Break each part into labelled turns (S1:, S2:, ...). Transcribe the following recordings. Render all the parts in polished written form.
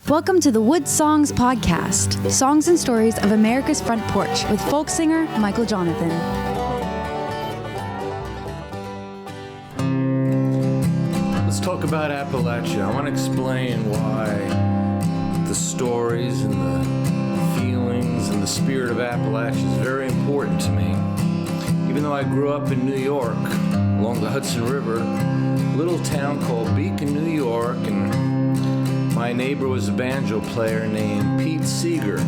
S1: Welcome to the WoodSongs PODCAST, songs and stories of America's front porch with folk singer Michael Jonathan.
S2: Let's talk about Appalachia. I want to explain why the stories and the feelings and the spirit of Appalachia is very important to me. Even though I grew up in New York, along the Hudson River, a little town called Beacon, New York, and my neighbor was a banjo player named Pete Seeger.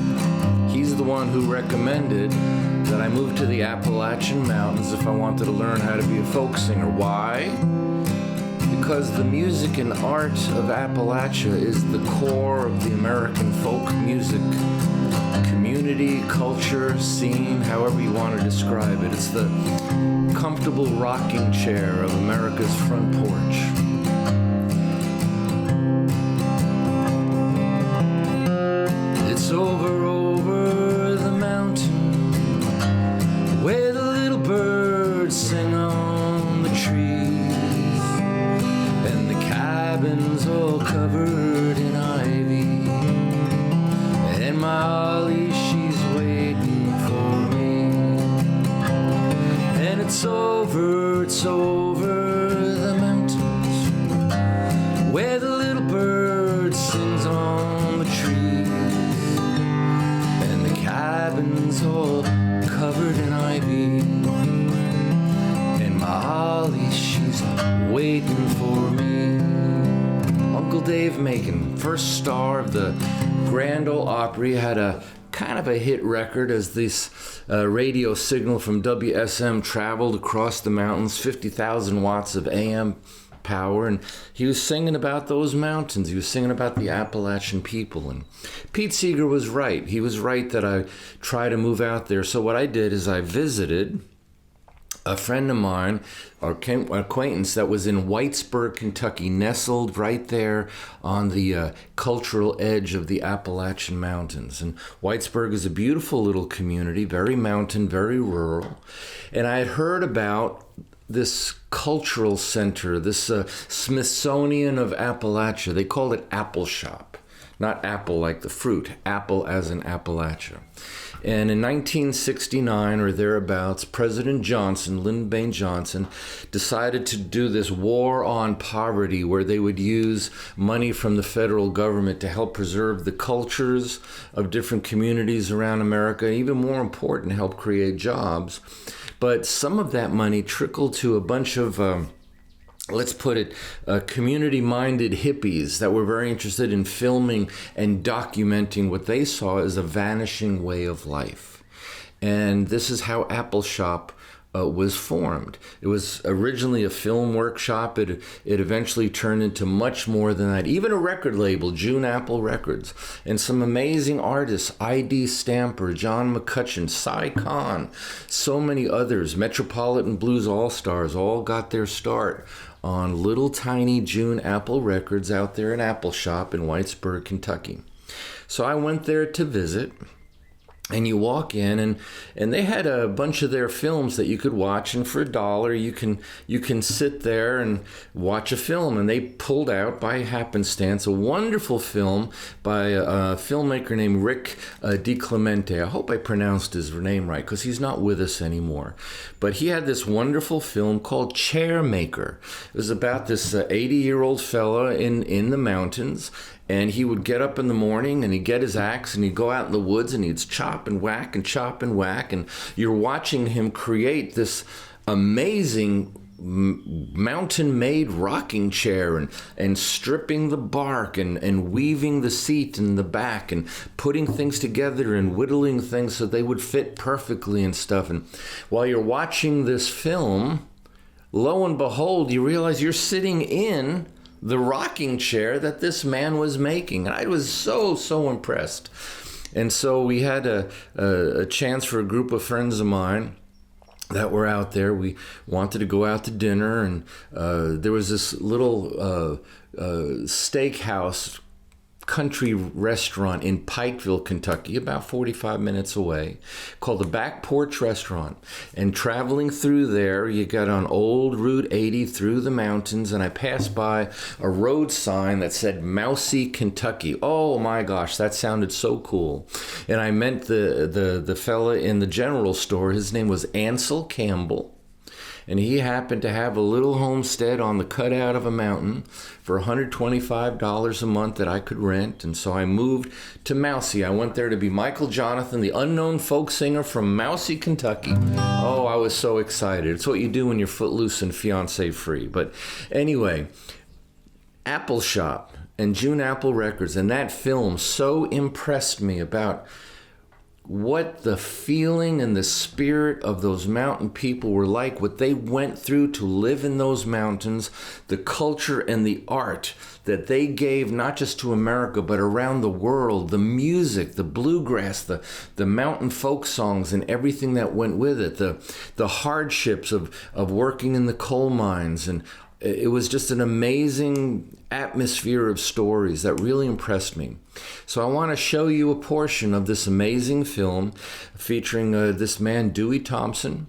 S2: He's the one who recommended that I move to the Appalachian Mountains if I wanted to learn how to be a folk singer. Why? Because the music and art of Appalachia is the core of the American folk music community, culture, scene, however you want to describe it. It's the comfortable rocking chair of America's front porch. It's over the mountain where the little birds sing on the trees, and the cabins all covered in ivy, and my Ollie, she's waiting for me. And it's over the mountains where the little bird sings on the trees, cabins all covered in ivy, and my Ollie, she's waiting for me. Uncle Dave Macon, first star of the Grand Ole Opry, had a kind of a hit record as this radio signal from WSM traveled across the mountains, 50,000 watts of AM power, and he was singing about those mountains. He was singing about the Appalachian people, and Pete Seeger was right. He was right that I try to move out there. So what I did is I visited a friend of mine, or acquaintance, that was in Whitesburg, Kentucky, nestled right there on the cultural edge of the Appalachian Mountains. And Whitesburg is a beautiful little community, very mountain, very rural. And I had heard about this cultural center, this Smithsonian of Appalachia. They called it Appalshop. Not apple like the fruit, apple as in Appalachia. And in 1969 or thereabouts, President Johnson, Lyndon Baines Johnson, decided to do this war on poverty where they would use money from the federal government to help preserve the cultures of different communities around America, and even more important, help create jobs. But some of that money trickled to a bunch of let's put it, community-minded hippies that were very interested in filming and documenting what they saw as a vanishing way of life. And this is how Appalshop was formed. It was originally a film workshop. It eventually turned into much more than that. Even a record label, June Apple Records, and some amazing artists, I.D. Stamper, John McCutcheon, Cy Khan, so many others, Metropolitan Blues All-Stars, all got their start on little tiny June Apple Records out there in Appalshop in Whitesburg, Kentucky. So I went there to visit. And you walk in, and they had a bunch of their films that you could watch, and for $1 you can sit there and watch a film. And they pulled out, by happenstance, a wonderful film by a filmmaker named Rick DiClemente. I hope I pronounced his name right, because he's not with us anymore. But he had this wonderful film called ChairMaker. It was about this 80-year-old fella in the mountains. And he would get up in the morning and he'd get his axe and he'd go out in the woods and he'd chop and whack and chop and whack. And you're watching him create this amazing mountain-made rocking chair and stripping the bark and weaving the seat in the back and putting things together and whittling things so they would fit perfectly and stuff. And while you're watching this film, lo and behold, you realize you're sitting in the rocking chair that this man was making. And I was so impressed. And so we had a chance for a group of friends of mine that were out there. We wanted to go out to dinner, and there was this little steakhouse country restaurant in Pikeville, Kentucky, about 45 minutes away, called the Back Porch Restaurant. And traveling through there, you got on old Route 80 through the mountains, and I passed by a road sign that said Mousy, Kentucky. Oh my gosh, that sounded so cool. And I met the fella in the general store. His name was Ansel Campbell. And he happened to have a little homestead on the cutout of a mountain for $125 a month that I could rent. And so I moved to Mousy. I went there to be Michael Jonathan, the unknown folk singer from Mousy, Kentucky. Oh, I was so excited. It's what you do when you're footloose and fiancé free. But anyway, Appalshop and June Apple Records and that film so impressed me about what the feeling and the spirit of those mountain people were like, what they went through to live in those mountains, the culture and the art that they gave not just to America but around the world, the music, the bluegrass, the mountain folk songs and everything that went with it, the hardships of working in the coal mines. And it was just an amazing atmosphere of stories that really impressed me. So I want to show you a portion of this amazing film featuring this man, Dewey Thompson,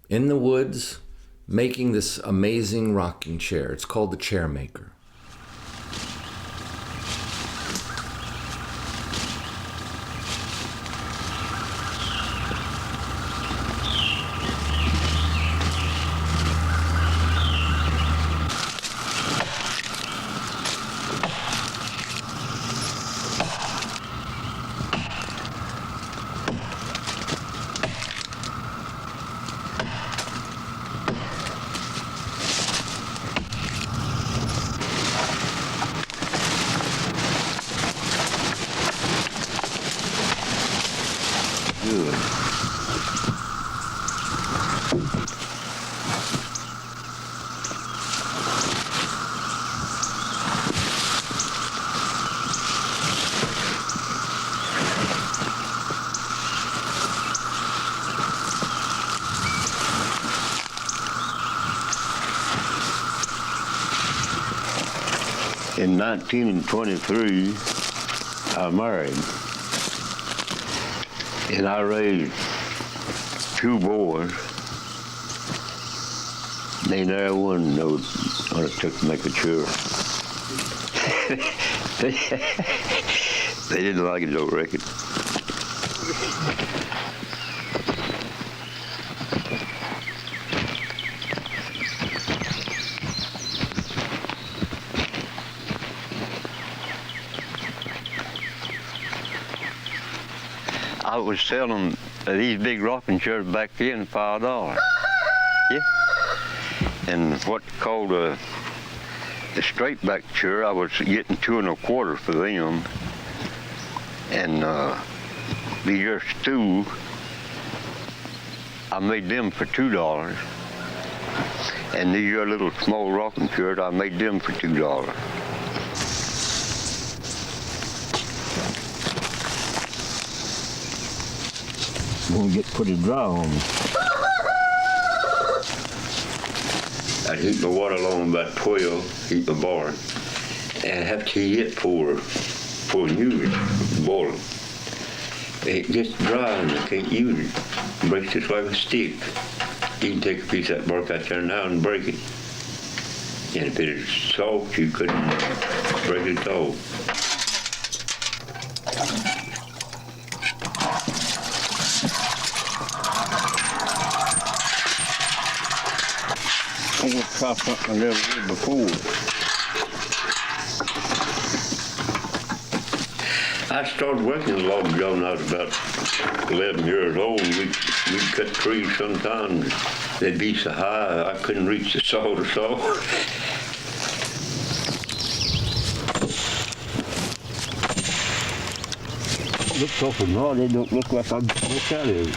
S2: in the woods, making this amazing rocking chair. It's called the ChairMaker.
S3: In 1923, I married, and I raised 2 boys. They never one knowed what it took to make a chair. They didn't like it, don't reckon. I was selling these big rocking chairs back then $5. Yeah. And what called a straight back chair, I was getting 2 1/4 for them. And these your stool, I made them for $2. And these your little small rocking chairs, I made them for $2. Gonna get pretty dry on me. I'd heat my water along about 12, heat my barn, and have to heat it for use it, boil it. It gets dry and I can't use it. It breaks just like a stick. You can take a piece of that bark out there now and break it. And if it is soft, you couldn't break it at all. I'm going to try something I never did before. I started working a log job when I was about 11 years old. We'd cut trees sometimes. They'd be so high I couldn't reach the saw to saw. Looks awful hard. They don't look like I look out of it.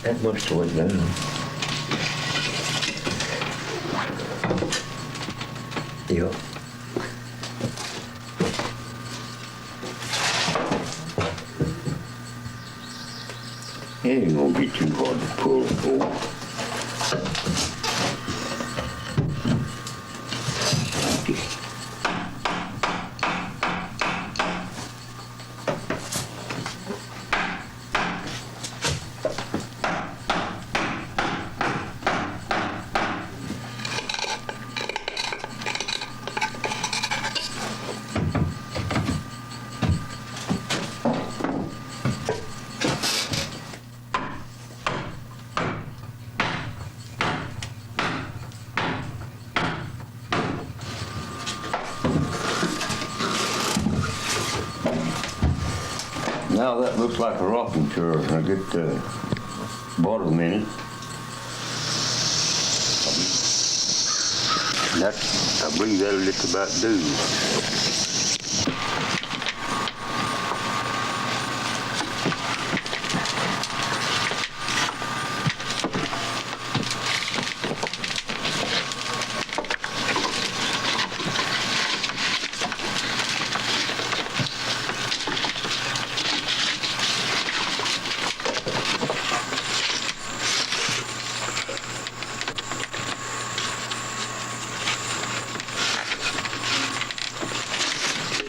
S3: That must have went down. Yep. It ain't gonna be too hard to pull it over. Now that looks like a rocking chair. I get the bottom in it. I believe that'll just about do.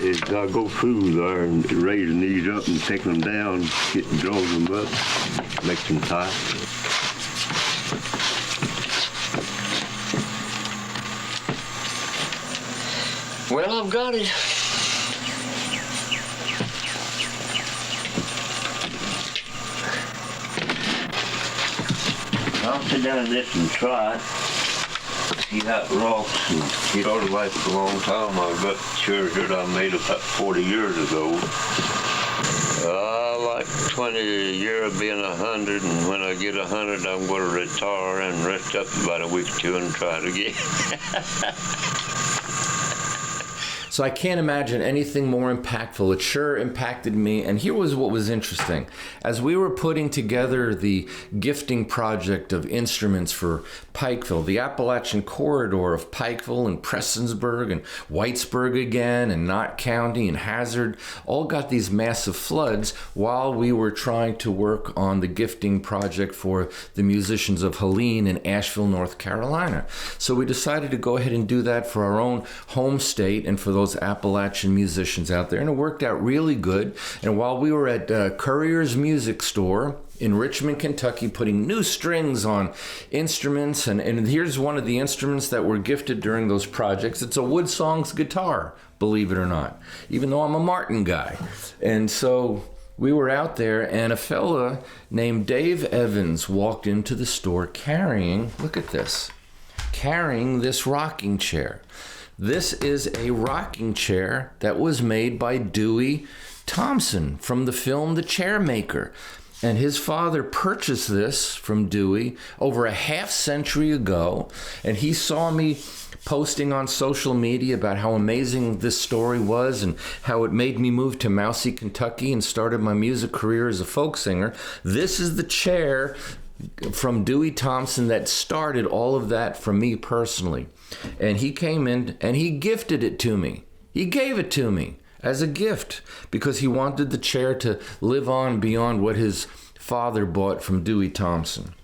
S3: Is I go through there and raising these up and taking them down, drawing them up, makes them tight. Well, I've got it. I'll sit down in this and try it. See how it rocks, and it ought to last a long time. I've got chairs that I made about 40 years ago. Like 20 a year of being 100, and when I get 100, I'm going to retire and rest up about a week or two and try it again.
S2: So I can't imagine anything more impactful. It sure impacted me. And here was what was interesting. As we were putting together the gifting project of instruments for Pikeville, the Appalachian corridor of Pikeville and Prestonsburg and Whitesburg again and Knott County and Hazard all got these massive floods while we were trying to work on the gifting project for the musicians of Helene in Asheville, North Carolina. So we decided to go ahead and do that for our own home state and for those Appalachian musicians out there, and it worked out really good. And while we were at Courier's Music Store in Richmond, Kentucky, putting new strings on instruments, and here's one of the instruments that were gifted during those projects. It's a WoodSongs guitar, believe it or not, even though I'm a Martin guy. And so we were out there, and a fella named Dave Evans walked into the store carrying, look at this, carrying this rocking chair. This is a rocking chair that was made by Dewey Thompson from the film The ChairMaker. And his father purchased this from Dewey over a half century ago. And he saw me posting on social media about how amazing this story was and how it made me move to Mousy, Kentucky and started my music career as a folk singer. This is the chair from Dewey Thompson that started all of that for me personally. And he came in and he gifted it to me. He gave it to me as a gift because he wanted the chair to live on beyond what his father bought from Dewey Thompson.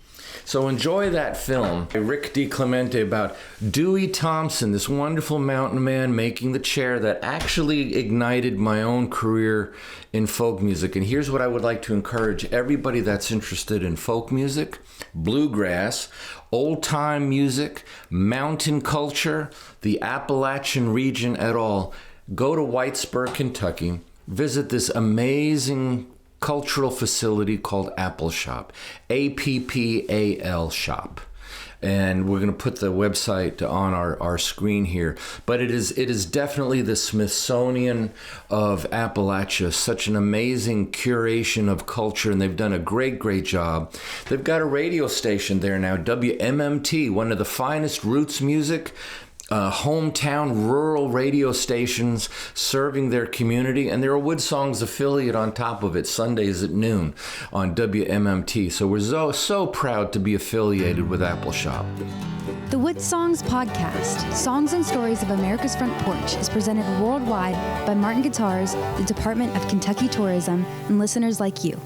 S2: So enjoy that film by Rick DiClemente about Dewey Thompson, this wonderful mountain man making the chair that actually ignited my own career in folk music. And here's what I would like to encourage everybody that's interested in folk music, bluegrass, old-time music, mountain culture, the Appalachian region at all. Go to Whitesburg, Kentucky, visit this amazing cultural facility called Appalshop, Appal shop. And we're going to put the website on our screen here. But it is definitely the Smithsonian of Appalachia, such an amazing curation of culture, and they've done a great job. They've got a radio station there now, WMMT, one of the finest roots music hometown rural radio stations serving their community, and they're a WoodSongs affiliate on top of it, Sundays at noon on WMMT. So we're so proud to be affiliated with Appalshop.
S1: The WoodSongs Podcast, Songs and Stories of America's Front Porch, is presented worldwide by Martin Guitars, the Department of Kentucky Tourism, and listeners like you.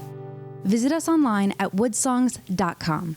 S1: Visit us online at woodsongs.com.